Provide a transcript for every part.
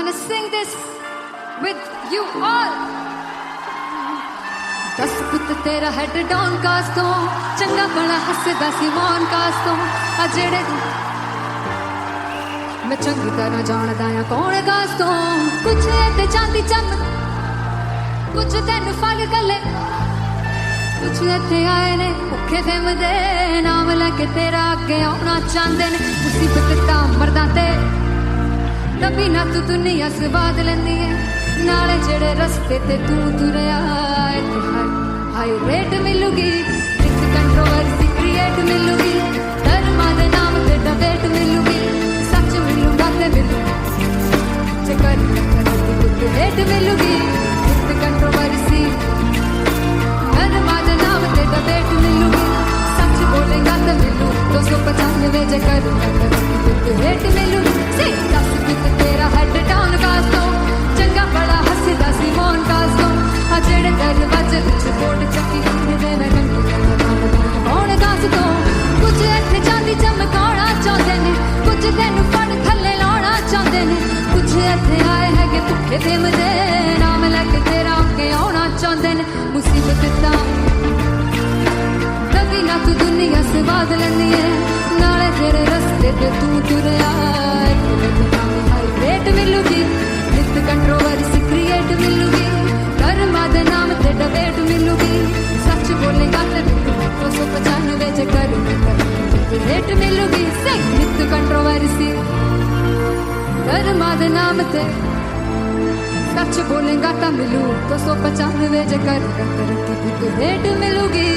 gonna sing this with you all. दस पुत तेरा हेड डॉन कास तो चंगा भला हसदा सी मौन कास तो आ जेड़े मैं चंगी तरह जानदा आ कौन कास तो कुछ ते चांदी चम कुछ तेन फल गले कुछ इत्थे आए ने भुखे फिमदे नाम लैके तेरा अगे आउणा चाहंदे ने मुसीबत तां मरदा ते तभी ना तू दुनिया स्वाद लैंदी है नाले जेड़े रस्ते ते तू तुरया इत्थे हाई रेट मिलूगी विद कंट्रोवर्सी क्रिएट मिलूगी धर्मा दे नाम ते डिबेट मिलूगी सच मिलूगा ते मिलू जे कर कुछ रेट मिलूगी विद कंट्रोवर्सी धर्मा दे नाम ते डिबेट मिलूगी सच बोलेगा ते मिलू 295 जे कर कुछ रेट मिलूगी से दस कुछ तेरा हेड डाउन कास तो चंगा बड़ा हसदा सी मौन कास तो आ जेड़े दरवाजे विच बोर्ड चक्की दे मैं कौन कास तो कुछ इत्थे चांदी चमकाउणा चाहंदे ने कुछ तैनू फड़ थल्ले लाउणा चाहंदे ने कुछ इत्थे आए हैगे भुखे फिमदे नाम लैके तेरा अगे आउणा चाहंदे ने मुसीबत तां तभी ना तू दुनिया स्वाद लैंदी है नाले तेरे रस्ते ते तू तुरया रेट मिलूगी विद कंट्रोवर्सी क्रिएट मिलूगी धर्मा दे नाम ते डिबेट मिलूगी सच बोलेगा ते 295 जे कर रेट मिलूगी से विद कंट्रोवर्सी धर्मा दे नाम ते सच बोलेगा ता मिलू 295 जे कर रेट मिलूगी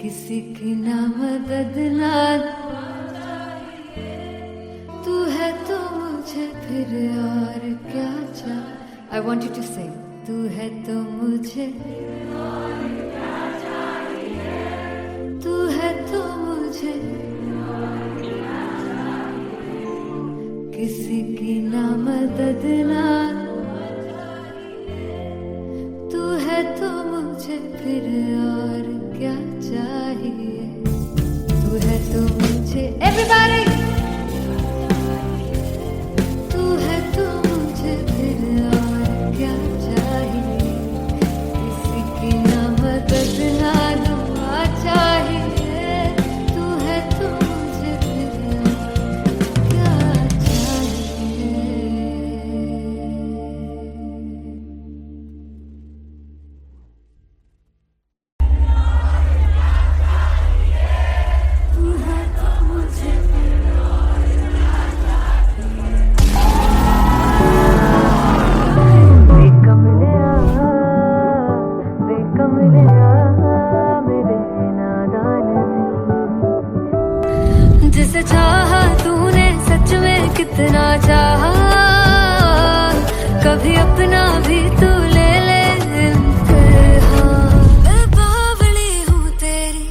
किसी की ना मदद ना तू है तो मुझे फिर और क्या चाहिए I want you to sing तू है तो मुझे तू है तो मुझे किसी की ना मदद ना तू है तो मुझे फिर और क्या चाहिए तू है तो मुझे everybody तू है तो मुझे फिर और क्या चाहिए किसी की ना कभी अपना भी तू ले ले इम्तिहान। मैं बावली हूँ तेरी,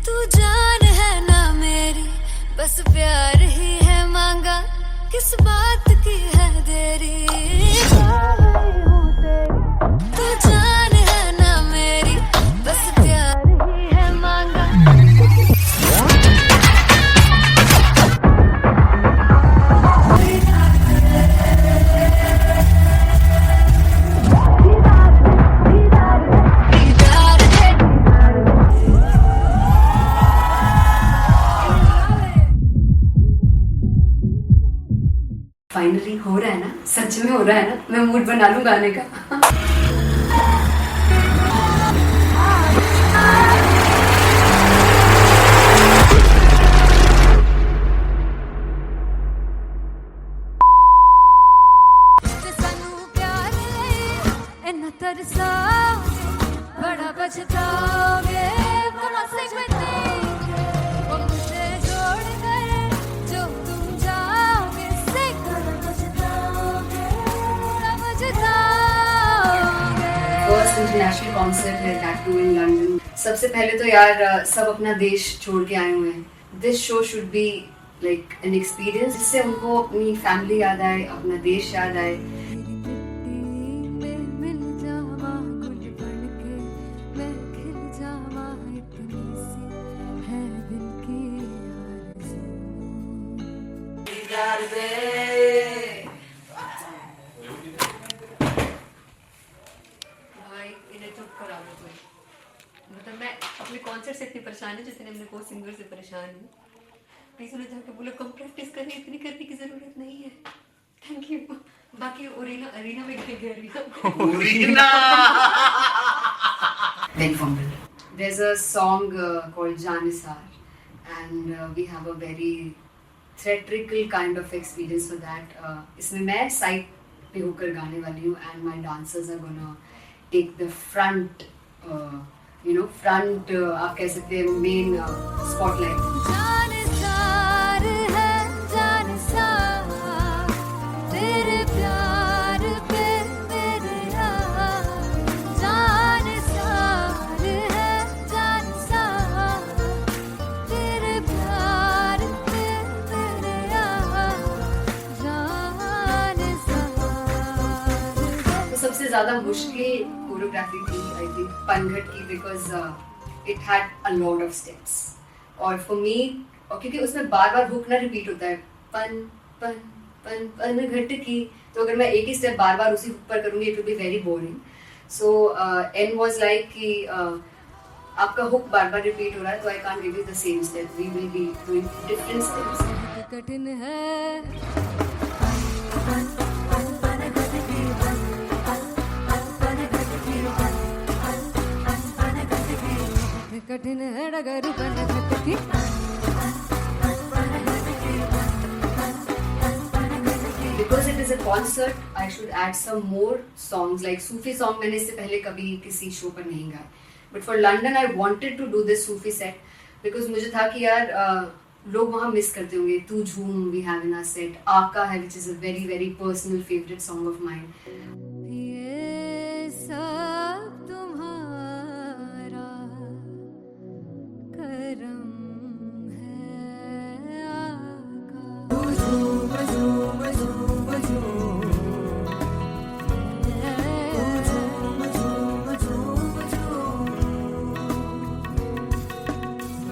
तू जान है ना मेरी, बस प्यार ही है मांगा, किस बात की है देरी। बावली हूँ तेरी, तू जान है ना मेरी, बस प्यार ही है मांगा। फाइनली हो रहा है ना, सच में हो रहा है ना, मैं मूड बना लूं गाने का। बड़ा बचताओगे मुझे छोड़ कर जो तुम जाओगे, फर्स्ट इंटरनेशनल कॉन्सर्ट है दैट टू इन लंदन। सबसे पहले तो यार सब अपना देश छोड़ के आए हुए हैं। This show should be like an experience, जिससे उनको अपनी फैमिली याद आए, अपना देश याद आए। भाई इन्हें चुप करा दो कोई। मतलब मैं अपने कॉन्सर्ट से इतनी परेशान हूँ जितने अपने को सिंगर से परेशान हूँ। प्लीज उन्हें जाके बोलो कम प्रैक्टिस करनी, इतनी करने की जरूरत नहीं है। Thank you. बाकी अरीना में गए There's a song called Janisar, and we have a very theatrical kind of experience for that. इसमें मैं साइड पे होकर गाने वाली हूँ, and my dancers are gonna take the front, front आप कह सकते हैं main spotlight. जानिसार है जानिसार, तेरे प्यार पे मेरे यार। जानिसार है जानिसार, तेरे प्यार पे मेरे यार। जानिसार। तो सबसे ज्यादा मुश्किल कोरियोग्राफी थी आई थिंक पनघट की, because it had a lot of steps. और फॉर मी, और क्योंकि उसमें बार बार हुक ना रिपीट होता है, पन पन पन पन घट की, तो अगर मैं एक ही स्टेप बार बार उसी हुक पर करूंगी it will be very boring. So N was like कि आपका हुक बार बार रिपीट हो रहा है, तो I can't give you the same step, we will be doing different steps. कठिन है कठिन है डगर पनघट की। Because it is a concert, I should add some more songs, like Sufi song मैंने इससे पहले कभी किसी शो पर नहीं गाया। But for London I wanted to do this Sufi set because मुझे था कि यार लोग वहाँ मिस करते होंगे। तू झूम we have in our set, आका है which is a very very personal favorite song of mine. ये सब तुम्हारा करम है आका।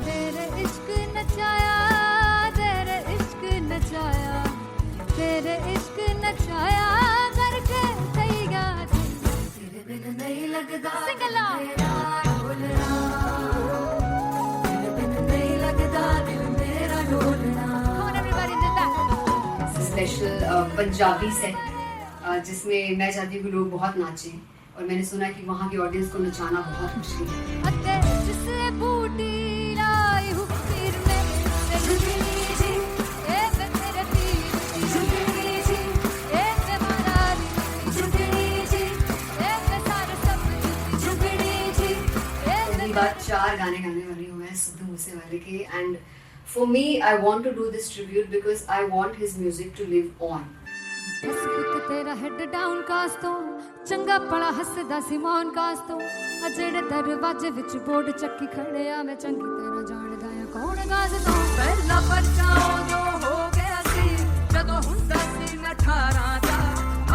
तेरे इश्क नचाया, तेरे इश्क नचाया, तेरे इश्क नचाया करके तैयार। तेरे बिन नहीं लगदा सिंगला स्पेशल पंजाबी सेट जिसमें मैं चाहती हूँ कि लोग बहुत नाचें, और मैंने सुना कि वहाँ की ऑडियंस को नचाना बहुत मुश्किल है। पहली बार 4 गाने गाने वाली हूँ मैं सिद्धू मूसेवाले के, and for me I want to do this tribute because I want his music to live on. तेरा हेड डाउन कास तो चंगा पड़ा हसदा सी मौन कास तो आ जेड़े दरवाजे विच बोर्ड चक्की खड़े आ मैं चंगी तरह जानदा आ कौन गास तो पहला बच्चा उदों हो गया सी जदों हुंदा सी मैं 18 दा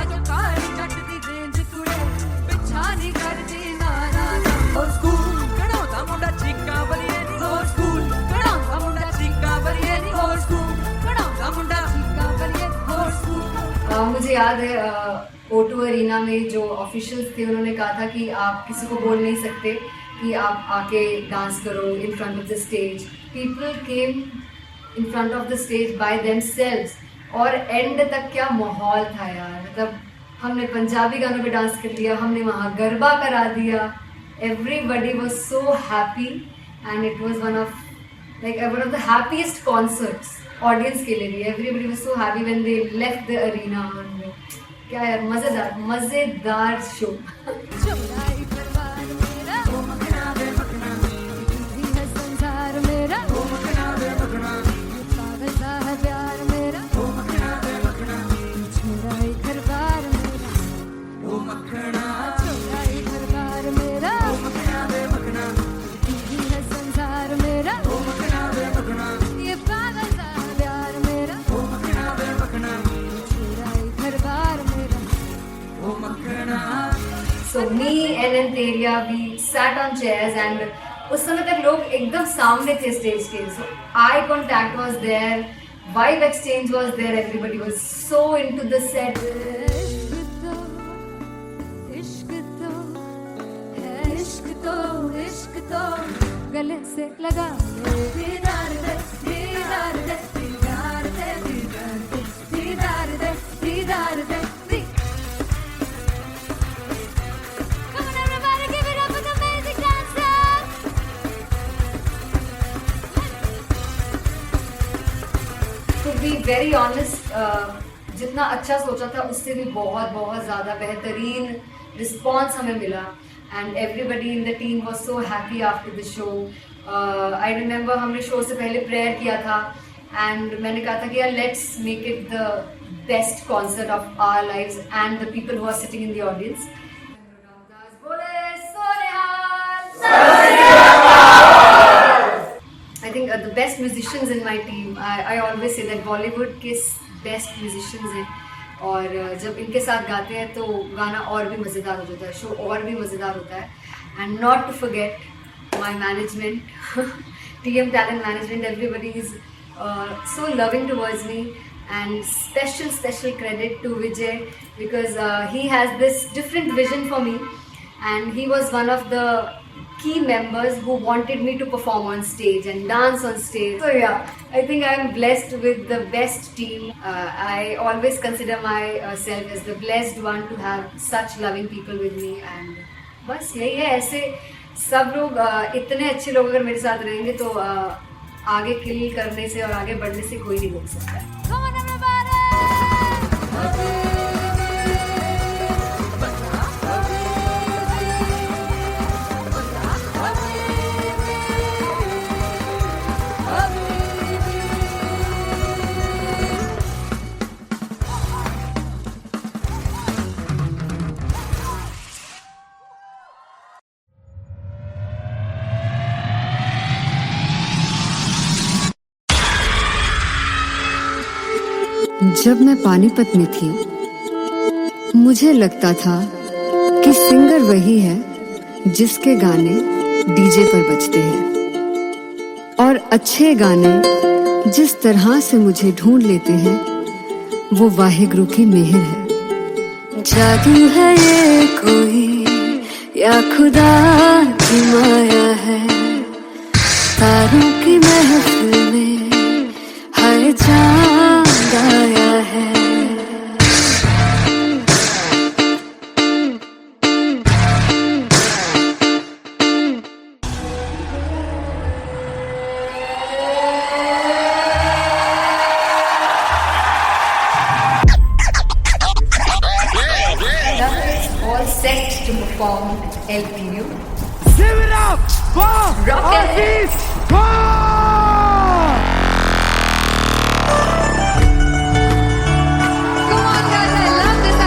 अज काली जट दी रेंज कुड़े पिछा नहीं करदी नारा दा ओ स्कूल कढ़ाउंदा मुंडा चीका बलिए नी ओ स्कूल कढ़ाउंदा मुंडा चीका बलिए नी ओ स्कूल कढ़ाउंदा मुंडा चीका बलिए ओ स्कूल। मुझे याद है O2 अरीना में जो ऑफिशियल्स थे उन्होंने कहा था कि आप किसी को बोल नहीं सकते कि आप आके डांस करो in front of the stage. People came in front of the stage by themselves और एंड तक क्या माहौल था यार। मतलब हमने पंजाबी गानों पे डांस कर लिया, हमने वहाँ गरबा करा दिया। Everybody was so happy and it was one of the happiest concerts audience के लिए भी। Everybody was so happy when they left the arena. क्या यार मजेदार शो। चौराई परिवार मेरा ओ मखना वे मखना जी है संसार मेरा ओ मखना वे मखना पागल सा है प्यार मेरा ओ मखना वे मखना चौराई परिवार मेरा ओ मखना चौराई परिवार मेरा ओ मखना वे मखना जी है संसार मेरा ओ मखना वे मखना ये पागल सा है प्यार मेरा ओ मखना वे मखना चौराई परिवार मेरा। So me and Anteria, we sat on chairs and उस समय तक लोग एकदम सामने थे स्टेज के। So eye contact was there, vibe exchange was there, everybody was so into the set. इश्क तो गले से लगा दीदार दे दीदार दे दीदार दे दीदार दे दीदार दे। Come on everybody, give it up for the amazing dancers. To be very honest, जितना अच्छा सोचा था उससे भी बहुत ज़्यादा बेहतरीन रिस्पॉन्स हमें मिला and everybody in the team was so happy after the show. I remember हमने शो से पहले प्रेयर किया था एंड मैंने कहा था कि यार let's make it the best concert of our lives and the people who are sitting in the audience. I think the best musicians in my team, I always say that Bollywood के best musicians हैं और जब इनके साथ गाते हैं तो गाना और भी मज़ेदार हो जाता है, शो और भी मज़ेदार होता है। And not to forget my management, TM Talent Management, everybody is so loving towards me and special credit to Vijay because he has this different vision for me and he was one of the key members who wanted me to perform on stage and dance on stage. So yeah, I think I'm blessed with the best team. I always consider myself as the blessed one to have such loving people with me and बस यही है। ऐसे सब लोग इतने अच्छे लोग अगर मेरे साथ रहेंगे तो आगे किल करने से और आगे बढ़ने से कोई नहीं रोक सकता है। Come on everybody. जब मैं पानीपत में थी मुझे लगता था कि सिंगर वही है जिसके गाने डीजे पर बजते हैं और अच्छे गाने जिस तरह से मुझे ढूंढ लेते हैं वो वाहिगुरु की मेहर है। जादू है ये कोई या खुदा की माया है, तारों की महफिल में हर चांद आया है। All set to perform LPU. Give it up for Rocket! Come on guys, I love this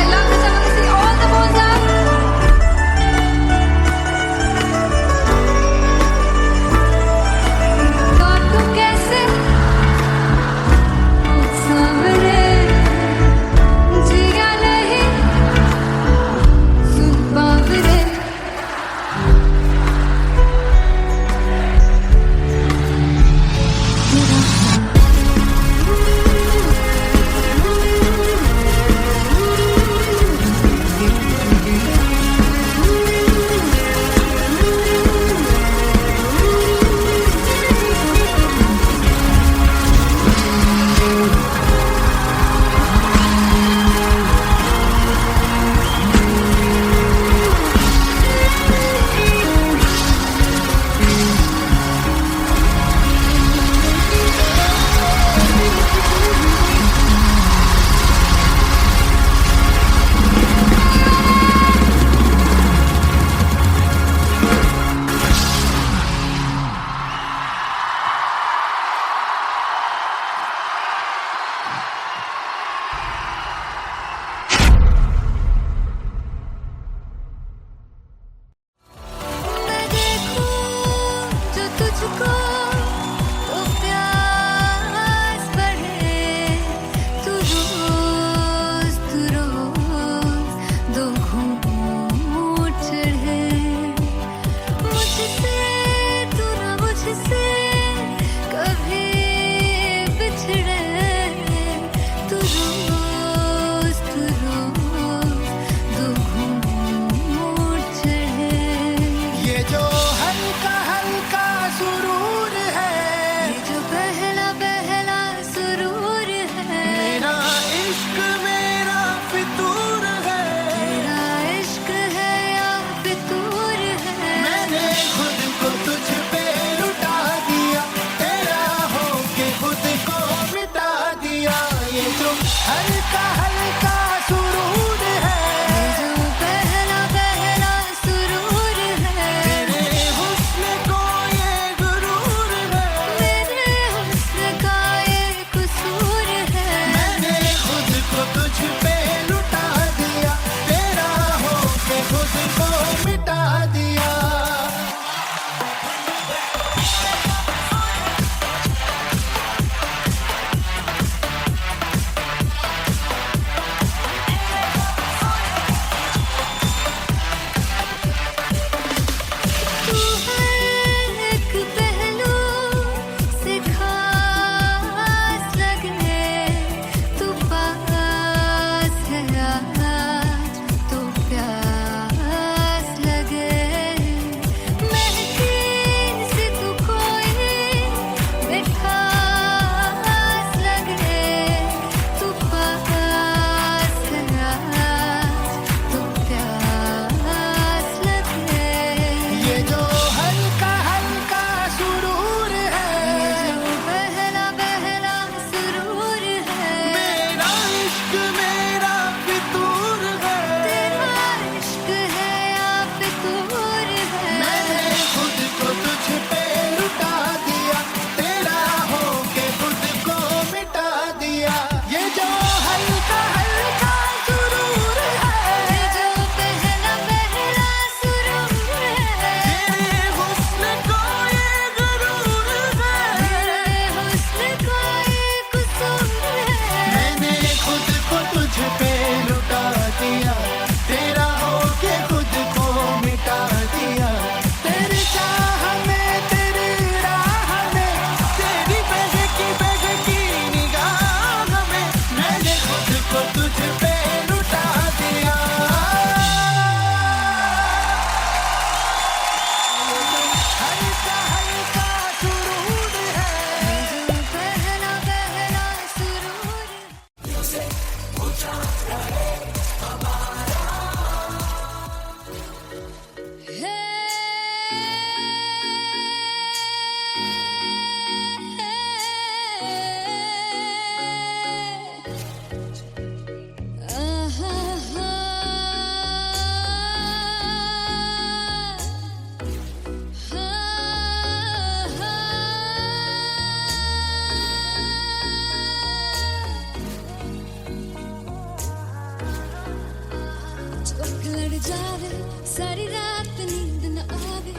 जावे सारी रात नींद न आवे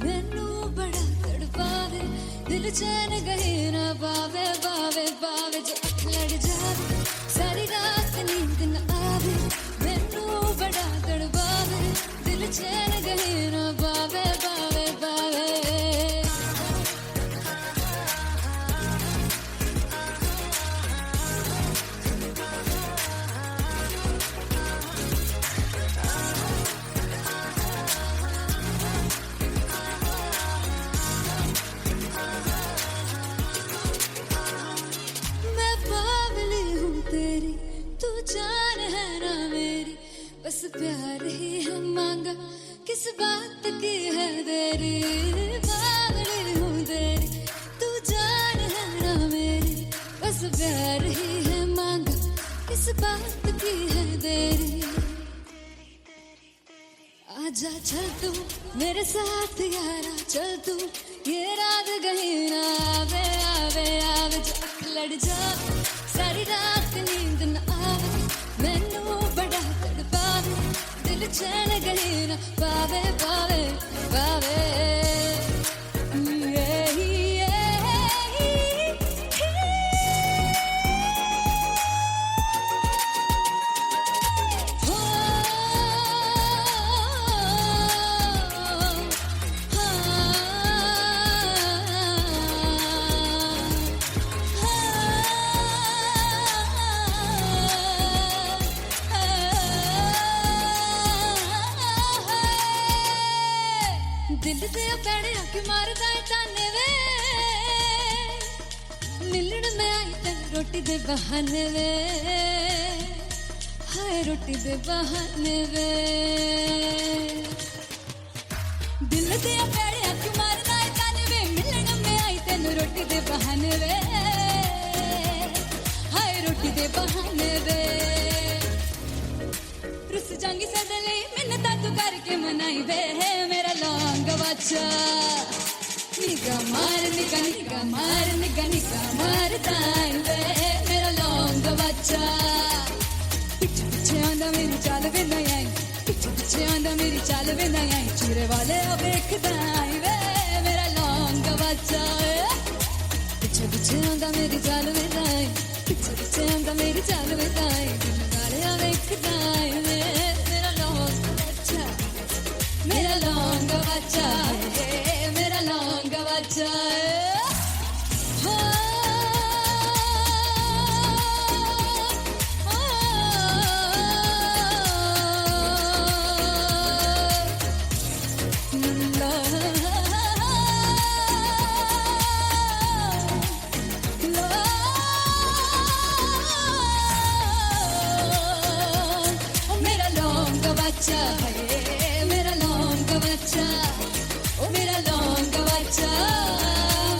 मैनू बड़ा तड़पावे दिल चैन गहे ना पावे पावे पावे जो अख लड़ जावे सारी रात नींद न आवे मैनू बड़ा तड़पावे दिल चैन गहे ना पावे पावे पावे जान है ना मेरी बस प्यार ही है मांगा किस बात की है देरी पागल हूँ तेरी तू जान है ना मेरी बस प्यार ही है मांगा किस बात की है देरी आजा चल तू मेरे साथ यारा चल तू ये रात कहीं ना आवे आवे आवे जो अख लड़ जा सारी रात नींद न आवे मैनू बड़ा तड़पावे दिल चैन गहे ना पावे पावे पावे दिल ते पैड़े आके मारदा है ताने वे मिलन में आई तेन रोटी दे बहाने वे हाय रोटी दे बहाने वे दिल ते पैड़े आके मारदा है ताने वे मिलन में आई तेन रोटी दे बहाने वे हाय रोटी दे बहाने वे रुस जांगी सदले मिन्नता तू करके मनाई वे मेरा लौंग बच्चा निगा मार निगा निगा मार निगा निगा मार ताई वे मेरा लौंग बच्चा पीछे पीछे आंदा मेरी चाल वे नहीं आई पीछे पीछे आंदा मेरी चाल वे नहीं आई चूरे वाले अब देखदा आई वे मेरा लौंग बच्चा पीछे पीछे आंदा मेरी चाल वे नहीं आई पीछे पीछे आंदा मेरी चाल वे नहीं आई दिल वाले अब देखदा आई वे मेरा लौंग बच्चा मेरा लौंग बच्चा मेरा लौंग बच्चा मेरा लौंग बच्चा मेरा लौंग बच्चा ओ मेरा लौंग बच्चा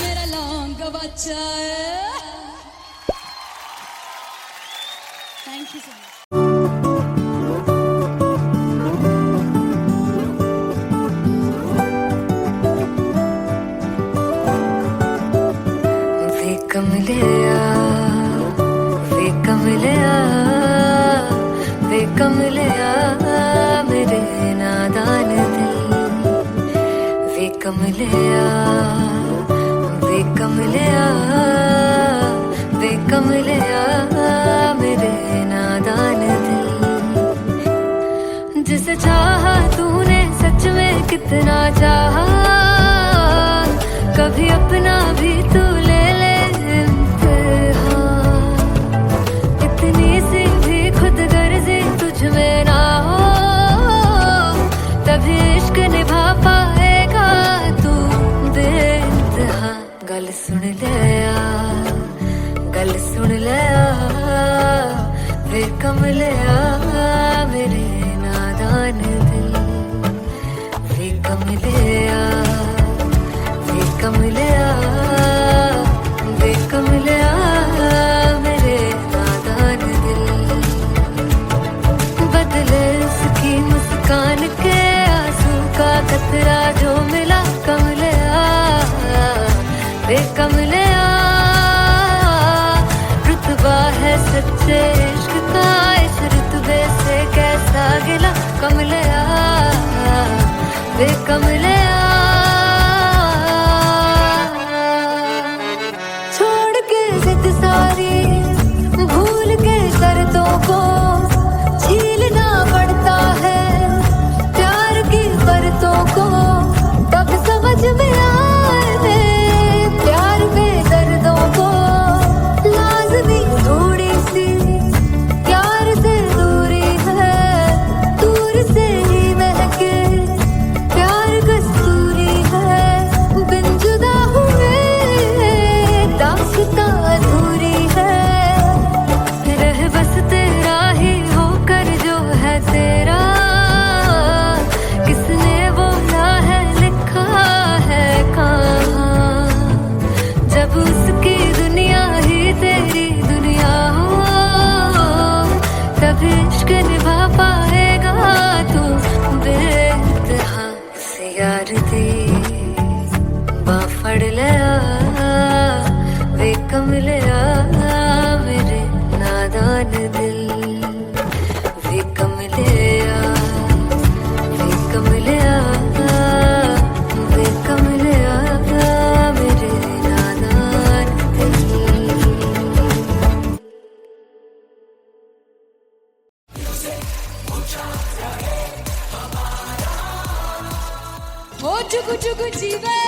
मेरा लौंग बच्चा थैंक यू सो मच वे कमलिया वे कमलिया वे कमलिया मेरे नादान दिल वे कमलिया वे कमलिया वे कमलिया मेरे नादान दिल जिसे चाहा तूने सच में कितना चाहा कभी अपना भी तू ले ले इम्तिहान इतनी सी भी खुद गर्जी तुझ में ना हो तभी इश्क निभा पाएगा तू बेइंतहा गल सुन लिया गल सुन लिया वे कमलिया मेरे नादान दिल वे कमलिया वे कमलिया वे कमलिया मेरे नादान दिल बदले उसकी मुस्कान के आंसू का कतरा जो मिला कमलिया वे कमलिया रुतबा है सच्चे इश्क का इस रुतबे से कैसा गिला कमलिया वे कमले छोड़ के जिद सारी भूल के शर्तों को झीलना पड़ता है प्यार की परतों को तब समझ में आए प्यार में दर्दों को लाज़मी थोड़ी सी प्यार से दूरी है दूर से ही महके प्यार कस्तूरी है बिन जुदा हुए दास्तां अधूरी है रह बस तेरा ही होकर जो है तेरा किसने बोला है लिखा है कहाँ जब उसकी दुनिया ही तेरी दुनिया हो तब इश्क निभा पाएगा तू बेइंतहा से यार दी बां फड़ लिया वे कमलिया मेरे नादान दिल वे कमलिया वे कमलिया वे कमलिया मेरे नादान दिल ओ जुगु जुगु जीवे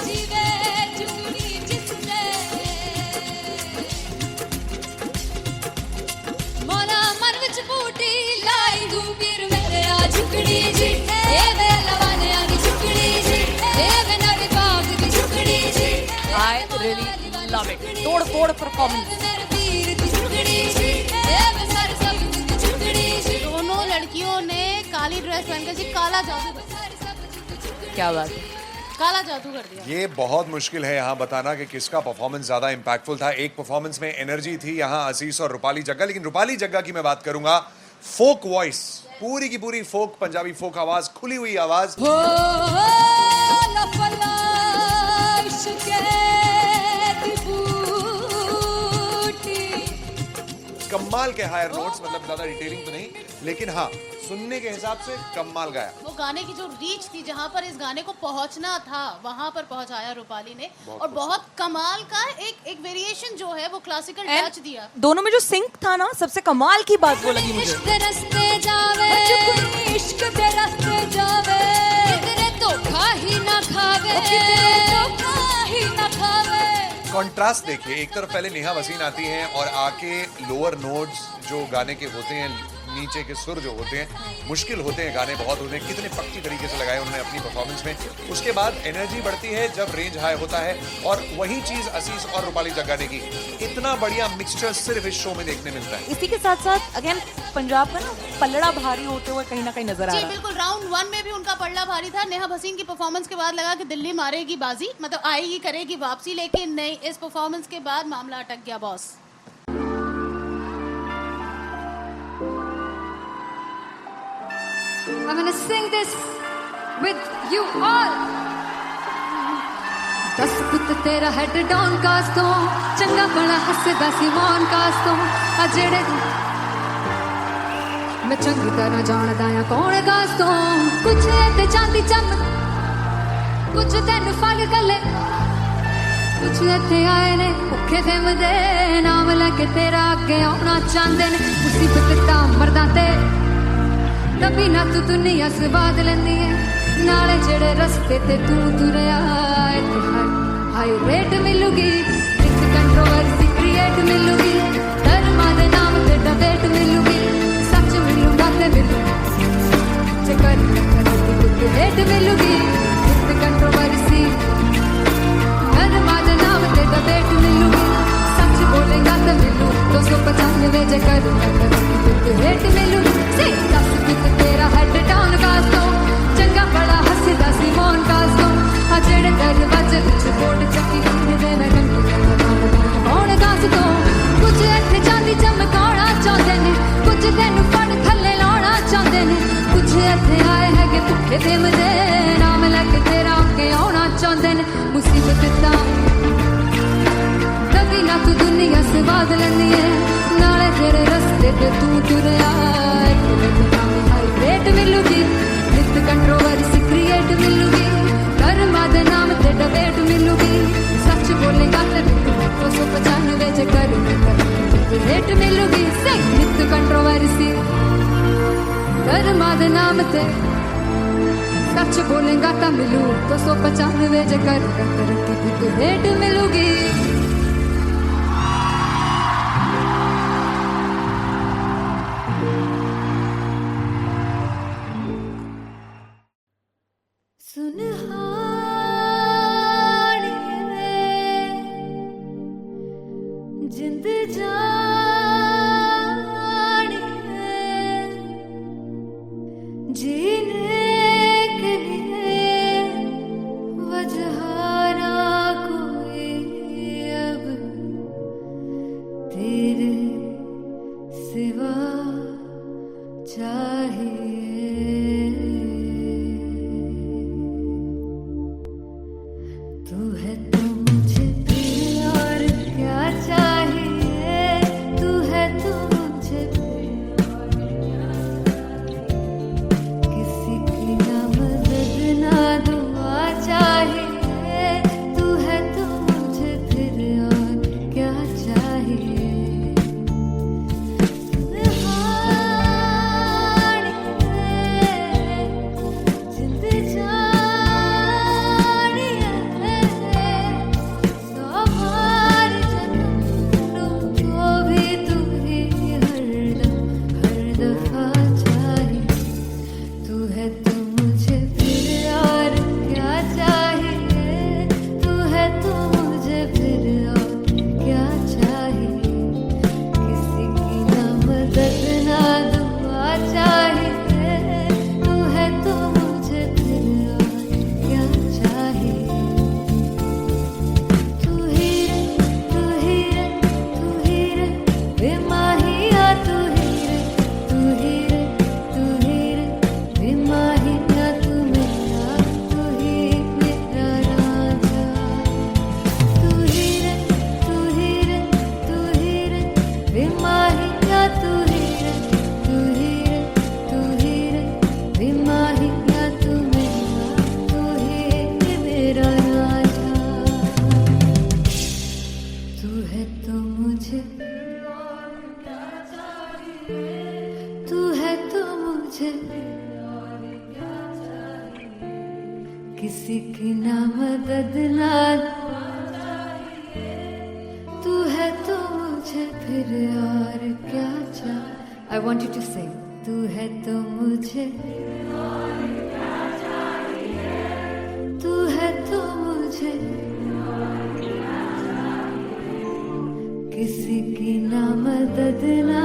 जीवे जुगनी जिसने मोला मन विच बूटी लाई हूँ वीर मेरे आ झुकड़ी जी ए वे लवाने आगी झुकड़ी जी ए वे नवी बाग की झुकड़ी जी I really love it. तोड़ परफॉर्मेंस। मेरे वीर की झुकड़ी जी ए वे सारे सब की झुकड़ी जी दोनों लड़कियों ने काली ड्रेस पहनकर जी काला जादू क्या बात है। काला जादू कर दिया। ये बहुत मुश्किल है यहाँ बताना कि किसका परफॉर्मेंस ज्यादा इंपैक्टफुल था। एक परफॉर्मेंस में एनर्जी थी यहाँ असीस और रूपाली जग्गा, लेकिन रूपाली जग्गा की मैं बात करूंगा फोक वॉइस, पूरी की पूरी फोक पंजाबी फोक आवाज, खुली हुई आवाज। हो लफला इश्क़ दी बूटी कमाल के हायर नोट्स, मतलब ज्यादा डिटेलिंग तो नहीं, लेकिन हाँ सुनने के हिसाब से कमाल गाया। वो गाने की जो रीच थी, जहाँ पर इस गाने को पहुंचना था वहां पर पहुंचाया रूपाली ने, और बहुत कमाल का एक वेरिएशन जो है वो क्लासिकल टच दिया। दोनों में जो सिंक था ना, सबसे कमाल की बात वो लगी मुझे। इश्क़ दे रस्ते जावे इश्क़ दे रस्ते जावे किधरे धोखा ही ना खावे किधरे धोखा ही ना खावे। कॉन्ट्रास्ट देखिए, एक तरफ पहले नेहा वसीन आती हैं और आके लोअर नोट्स जो गाने के होते हैं, नीचे के सुर जो होते हैं, मुश्किल होते हैं, गाने बहुत होते हैं, कितने पक्की तरीके से लगाए उन्होंने अपनी परफॉर्मेंस में। उसके बाद एनर्जी बढ़ती है जब रेंज हाई होता है, और वही चीज असीस और रूपाली जग्गा ने की। इतना बढ़िया मिक्सचर सिर्फ इस शो में देखने मिलता है। इसी के साथ साथ अगेन पंजाब का ना पलड़ा भारी होते हुए कहीं ना कहीं नजर आ जी रहा है। बिल्कुल, राउंड 1 में भी उनका पलड़ा भारी था। नेहा भसीन की परफॉर्मेंस के बाद लगा कि दिल्ली मारेगी बाजी, मतलब आएगी करेगी वापसी, लेकिन नहीं, इस परफॉर्मेंस के बाद मामला अटक गया boss. I'm gonna sing this with you all. दस पुत तेरा हेड डाउन कास तो चंगा बड़ा हसदा सी मौन कास तो आ जेड़े मैं चंगी तरह जानदा आ कौन कास तो कुछ ते चांदी चम कुछ तेन फल गले कुछ इत्थे आए ने भुखे फिमदे नाम लैके तेरा अगे आउणा चाहंदे ने मुसीबत तां मरदा ते तभी ना तू दुनिया स्वाद लेंदी है नाले जेड़े रस्ते ते तू तुरया इत्थे हाई रेट मिलूगी इक कंट्रोवर्सी क्रिएट मिलूगी धर्मा दे नाम ते डिबेट मिलूगी सच मिलूगा ते मिलू जे कर कुछ रेट मिलूगी इक कंट्रोवर्सी धर्मा दे नाम ते डिबेट मिलूगी सच बोलेगा ते मिलू 295 जे कर कुछ रेट मिलूगी से दस कुछ तेरा हेड डाउन कास तो चंगा बड़ा हसदा सी मौन कास तो आ जेड़े दरवाजे विच बोर्ड चक्की दे मैं कौन कास तो कुछ इत्थे चांदी चमकाउणा चाहंदे ने कुछ तैनू फड़ थल्ले लाउणा चाहंदे ने कुछ इत्थे आए हैगे भुखे फिमदे नाम लैके तेरा अगे आउणा चाहंदे ने मुसीबत तां तभी ना तू दुनिया स्वाद लेंदी है नाले तेरे रस्ते ते तू तुरया रेट मिलूगी नित कंट्रोवर्सी क्रिएट मिलूगी कर्मा दे नाम ते डिबेट मिलूगी सच बोलेगा ते 295 जे करेगा रेट मिलूगी सही नित कंट्रोवर्सी कर्मा दे नाम ते सच बोलेगा तो मिलू 295 जे करेगा तो रेट मिलूगी सुनहानिए जिंद जानिए जीने के लिए वजह ना कोई अब तेरे सिवा चाहिए तू है तो मुझे फिर और क्या चाहिए तू है तो मुझे किसी की ना मदद ना दुआ चाहिए तू है तो मुझे फिर और क्या चाहिए जिंद जानिए सवार जन्म को भी तू ही हर दफा चाहिए तू है तो मुझे फिर और क्या चाहिए तू है तो मुझे फिर और क्या चाहिए किसी की ना मदद ना दुआ चाहिए तू है तो मुझे फिर और क्या चाहिए तू ही रे तू ही रे तू ही रे बेमाहिया तू ही रे तू ही रे तू ही रे बेमाहिया तू मेरा राजा तू ही रे तू ही रे तू ही रे बेमाहिया तू ही रे तू ही रे तू ही रे बेमाहिया तू ही मेरा राजा तू है तो मुझे तू है तो मुझे किसी की ना मदद ना तू है तो मुझे फिर और क्या चाहिए I want you to sing तू है तो मुझे तू है तो मुझे किसी की ना मदद ना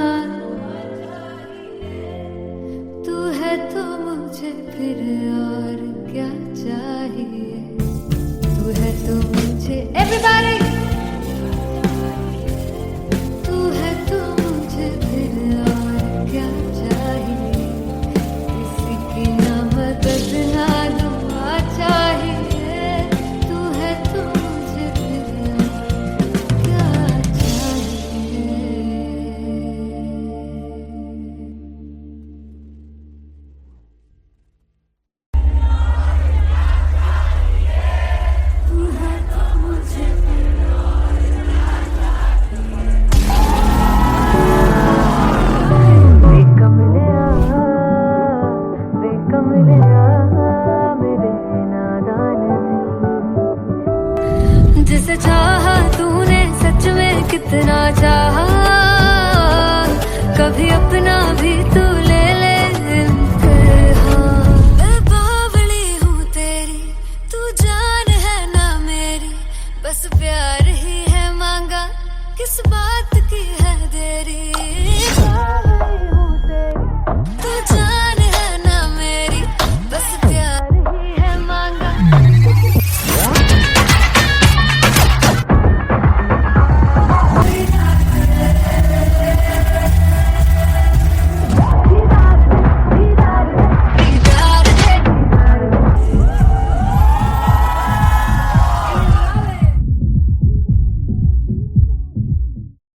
तू है तो मुझे फिर और क्या चाहिए तू है तो मुझे everybody तू है तो मुझे फिर और क्या चाहिए किसी की ना मदद ना दुआ चाहिए तू है तो मुझे फिर और क्या चाहिए तू है तो मुझे जिसे चाहा तूने सच में कितना चाहा कभी अपना भी तू ले ले इम्तिहान मैं बावली हूँ तेरी तू जान है ना मेरी बस प्यार ही है मांगा किस बात की है देरी बावली हूँ तेरी तू जान है ना मेरी बस प्यार ही है मांगा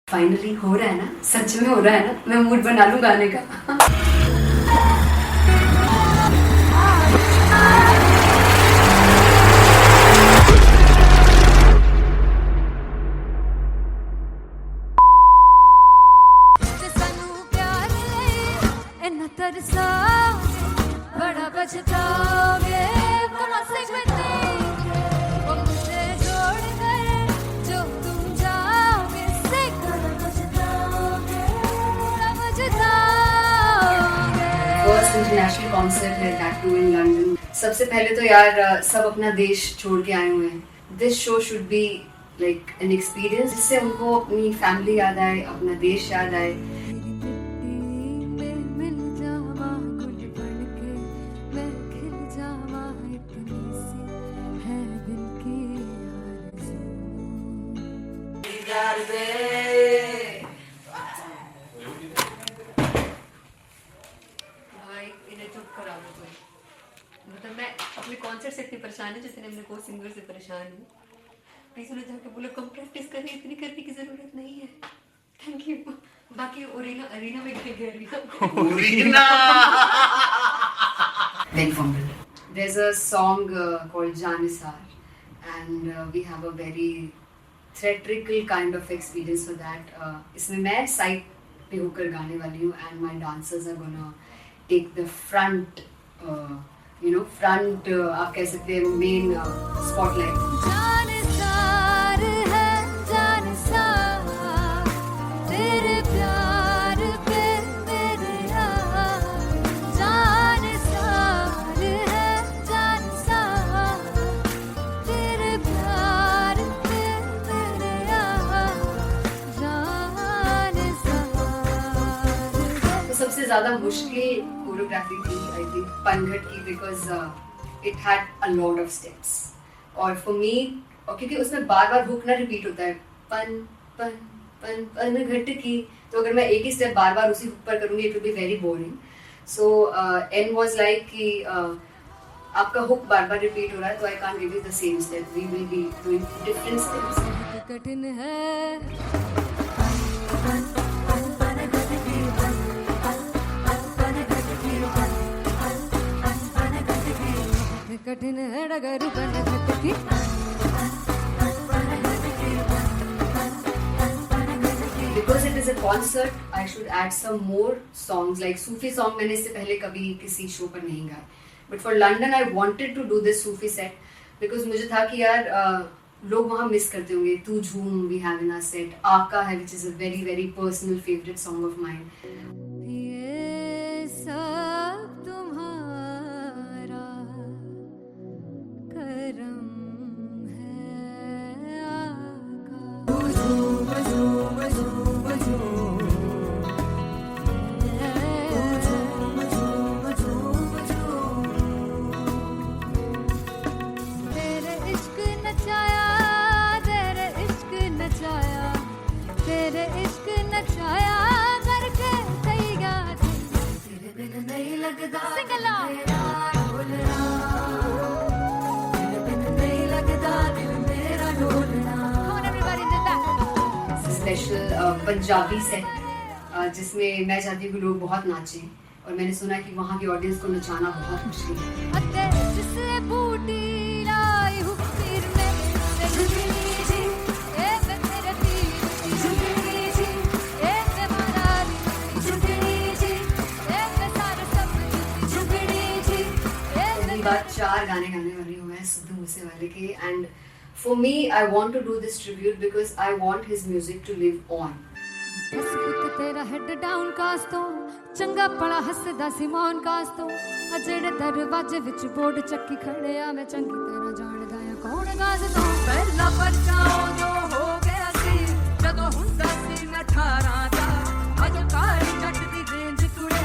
फाइनली हो रहा है ना सच में हो रहा है ना मैं मूड बना लूं गाने का तरसाओगे, बड़ा पछताओगे, consequently वो मुझे छोड़ कर जो तुम जाओगे, बड़ा पछताओगे, बड़ा पछताओगे। फर्स्ट इंटरनेशनल कॉन्सर्ट है दैट टू इन लंदन। सबसे पहले तो यार सब अपना देश छोड़ के आए हुए हैं। This show should be like an experience जिससे उनको अपनी फैमिली याद आए, अपना देश याद आए। भाई इन्हें चुप करा दो कोई। मतलब मैं अपने कॉन्सर्ट से इतनी परेशान हूँ जितने अपने को सिंगर से परेशान हूँ। प्लीज उन्हें जाके बोलो कम प्रैक्टिस करें, इतनी करने की जरूरत नहीं है। Thank you. बाकी अरीना में गए arena Then fumble. There's a song called Janisar and we have a very theatrical kind of experience for that. इसमें मैं साइड पे होकर गाने वाली हूँ and my dancers are gonna take the front, front आप कह सकते हैं main spotlight. जानसार है जानसार, तेरे प्यार पे मेरे यार। जानसार है जानसार, तेरे प्यार पे मेरे यार। जानसार तो सबसे ज़्यादा मुश्किल कोरियोग्राफी थी आई थिंक पनघट की, because it had a lot of steps. और फॉर मी, और क्योंकि उसमें बार बार हुक ना रिपीट होता है, पन पन पन पन घट की, तो अगर मैं एक ही स्टेप बार बार उसी हुक पर करूँगी it will be very boring. So N was like कि आपका हुक बार बार रिपीट हो रहा है तो I can't give you the same step, we will be doing different steps. कठिन है कठिन है डगर बनघट की। Because it is a concert, I should add some more songs. Like Sufi song मैंने इससे पहले कभी किसी शो पर नहीं गाया. But for London, I wanted to do this Sufi set because मुझे था कि यार लोग वहाँ मिस करते होंगे. तू झूम we have in our set. आका है which is a very very personal favorite song of mine. ये सब तुम्हारा करम है आका। तेरे इश्क नचाया, तेरे इश्क नचाया, तेरे इश्क नचाया करके तैयार। तेरे बिन नहीं लगता सिंगला मेरा ढोलना, तेरे बिन नहीं लगता दिल मेरा ढोलना। Come on everybody, do that. Special Punjabi set जिसमें मैं चाहती हूँ कि लोग बहुत नाचें और मैंने सुना कि वहाँ की ऑडियंस को नचाना बहुत मुश्किल है। अते जिसने बूटी लाई हूँ सिर में, ते झुकनी जी, ए मैं तेरे तीर की झुकनी जी, ए मैं मारा ली झुकनी जी, ए मैं सारे सब झुकनी जी, ए पहली बार 4 गाने गाने वाली हूँ मैं सिद्धू मूसेवाले के and for me I want to do this tribute because I want his music to live on. बस पुत तेरा हेड डाउन कास तो चंगा पड़ा हसदा सिमोन कास तो अजेड़े दरवाजे विच बोर्ड चक्की खड़े आ मैं चंगी तरह जानदा आ कौन गाज तो ਪਹਿਲਾ ਬੱਚਾ ਉਦੋਂ ਹੋ ਗਿਆ ਸੀ ਜਦੋਂ ਹੁੰਦਾ ਸੀ ਮੈਂ 18 ਦਾ ਅਜੇ ਕਾਲੀ ਜੱਟ ਦੀ ਰੇਂਜ ਕੁੜੇ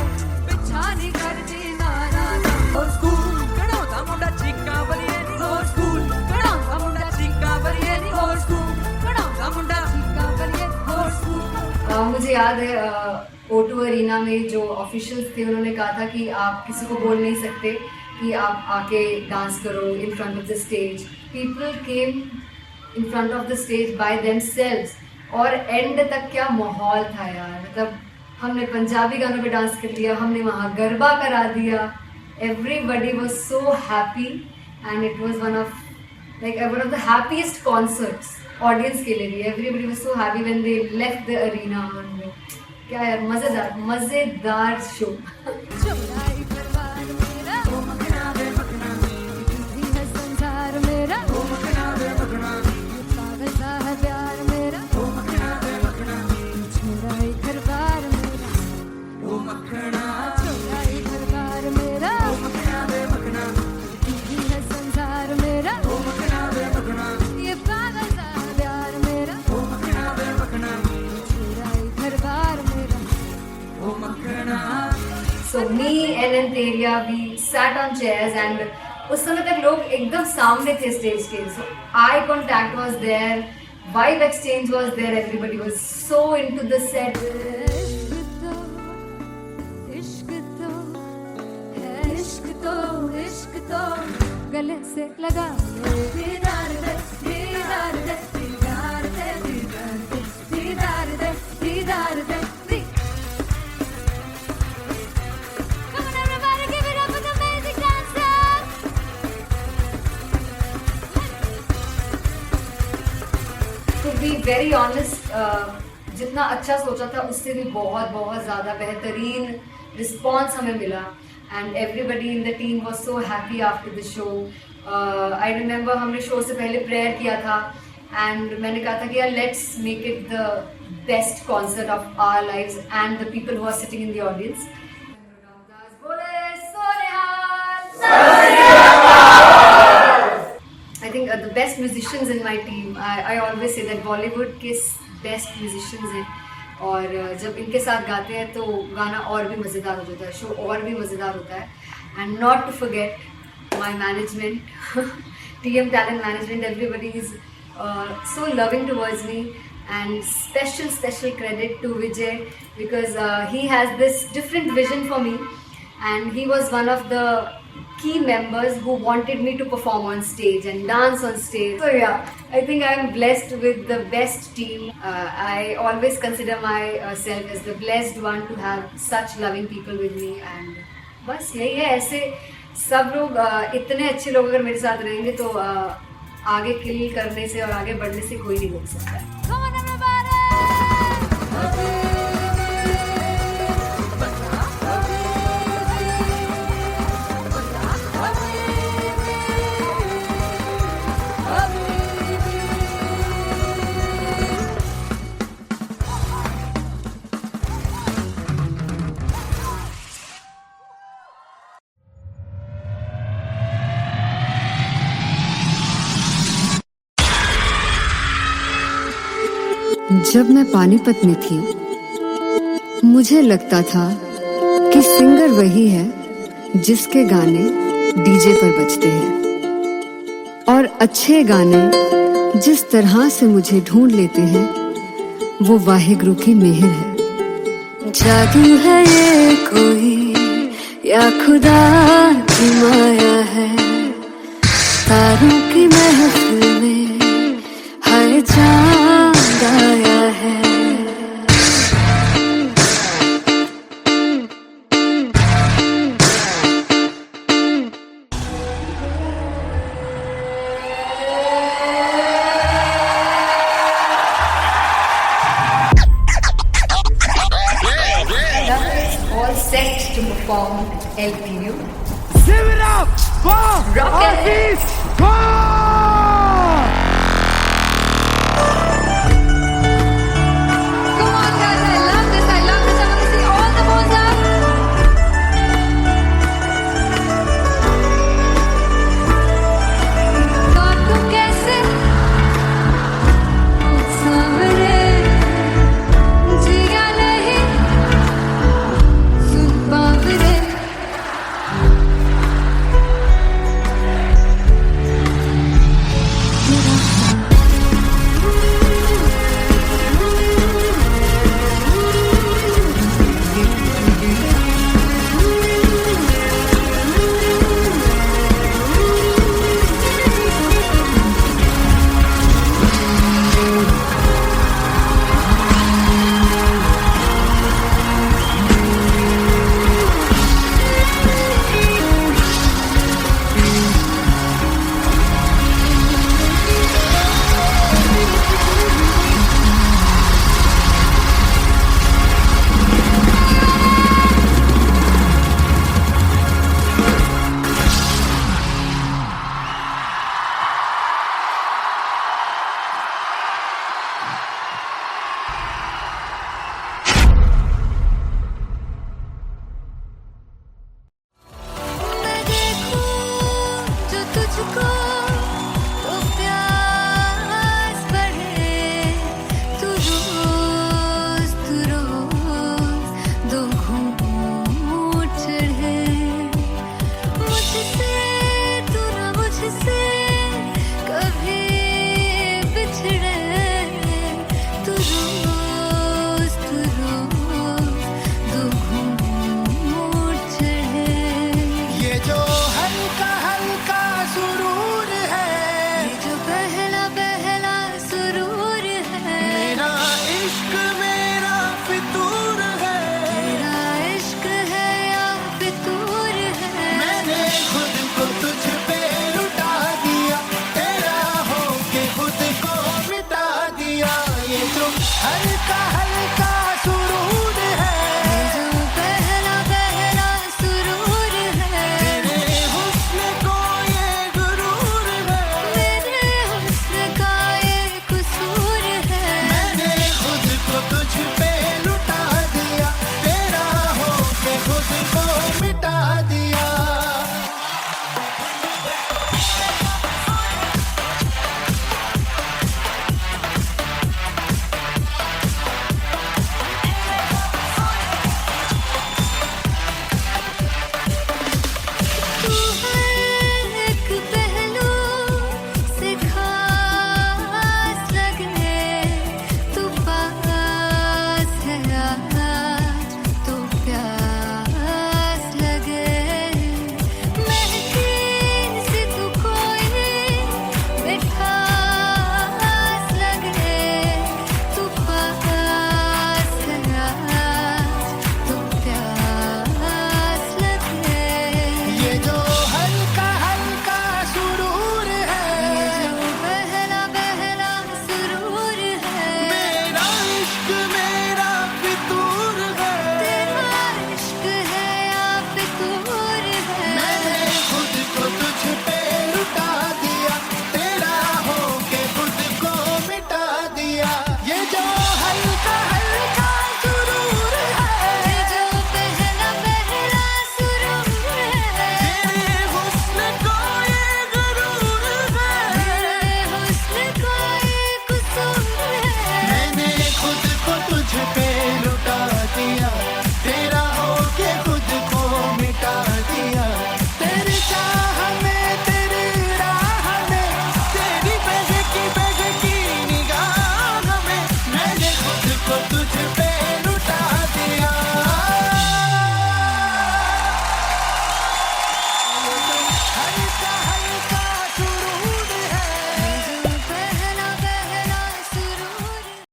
ਪਿੱਛਾ ਨਹੀਂ ਕਰਦੀ ਨਾਰਾ ਦਾ ਹੋਰ ਸਕੂਲ ਕਢਾਉਂਦਾ ਮੁੰਡਾ ਚੀਕਾਂ ਬਲੀਏ ਨਹੀਂ ਹੋਰ ਸਕੂਲ ਕਢਾਉਂਦਾ ਮੁੰਡਾ ਚੀਕਾਂ ਬਲੀਏ ਨਹੀਂ ਹੋਰ ਸਕੂਲ ਕਢਾਉਂਦਾ ਮੁੰਡਾ ਚੀਕਾਂ ਬਲੀਏ ਹੋਰ ਸਕੂਲ मुझे याद है O2 अरीना में जो ऑफिशियल्स थे उन्होंने कहा था कि आप किसी को बोल नहीं सकते कि आप आके डांस करो in front of the stage. People came in front of the stage by themselves और एंड तक क्या माहौल था यार. मतलब हमने पंजाबी गानों पे डांस कर लिया, हमने वहाँ गरबा करा दिया. Everybody was so happy and it was one of the happiest concerts audience के लिए भी. Everybody was so happy when they left the arena. क्या यार, मजेदार मजेदार शो। चुराई परवार मेरा ओ मखना वे मखना तुझी है संसार मेरा ओ मखना वे मखना पागल सा है प्यार मेरा ओ मखना वे मखना चुराई परवार मेरा ओ मखना चुराई परवार मेरा ओ मखना वे मखना तुझी है संसार मेरा ओ मखना वे मखना ये पागल सा है प्यार मेरा ओ मखना वे मखना चुराई परवार मेरा ओ मखना। So me and Antelia, we sat on chairs and उस समय तक लोग एकदम सामने थे स्टेज के, so eye contact was there, vibe exchange was there, everybody was so into the set. इश्क तो है, इश्क तो गले से लगा दीदार दे दीदार दे दीदार दे दीदार दे दीदार दे। Come on everybody, give it up for the amazing dancers. To be very honest, जितना अच्छा सोचा था उससे भी बहुत बहुत ज़्यादा बेहतरीन रिस्पॉन्स हमें मिला and everybody in the team was so happy after the show. I remember हमने शो से पहले प्रेयर किया था एंड मैंने कहा था कि यार let's make it the best concert of our lives and the people who are sitting in the audience. I think the best musicians in my team, I always say that Bollywood के best musicians हैं और जब इनके साथ गाते हैं तो गाना और भी मज़ेदार हो जाता है, शो और भी मज़ेदार होता है। And not to forget my management, TM Talent Management, everybody is so loving towards me and special credit to Vijay because he has this different vision for me and he was one of the key members who wanted me to perform on stage and dance on stage. So yeah, I think I'm blessed with the best team. I always consider myself as the blessed one to have such loving people with me and बस यही है। ऐसे सब लोग इतने अच्छे लोग अगर मेरे साथ रहेंगे तो आगे किल करने से और आगे बढ़ने से कोई नहीं रोक सकता है। Come on everybody. जब मैं पानीपत में थी मुझे लगता था कि सिंगर वही है जिसके गाने डीजे पर बजते हैं और अच्छे गाने जिस तरह से मुझे ढूंढ लेते हैं वो वाहिगुरु की मेहर है। जादू है ये कोई या खुदा की माया है, तारों की महफिल में हर चांद आया है। All set to perform LPU. Give it up for Rocket. Artist Boy!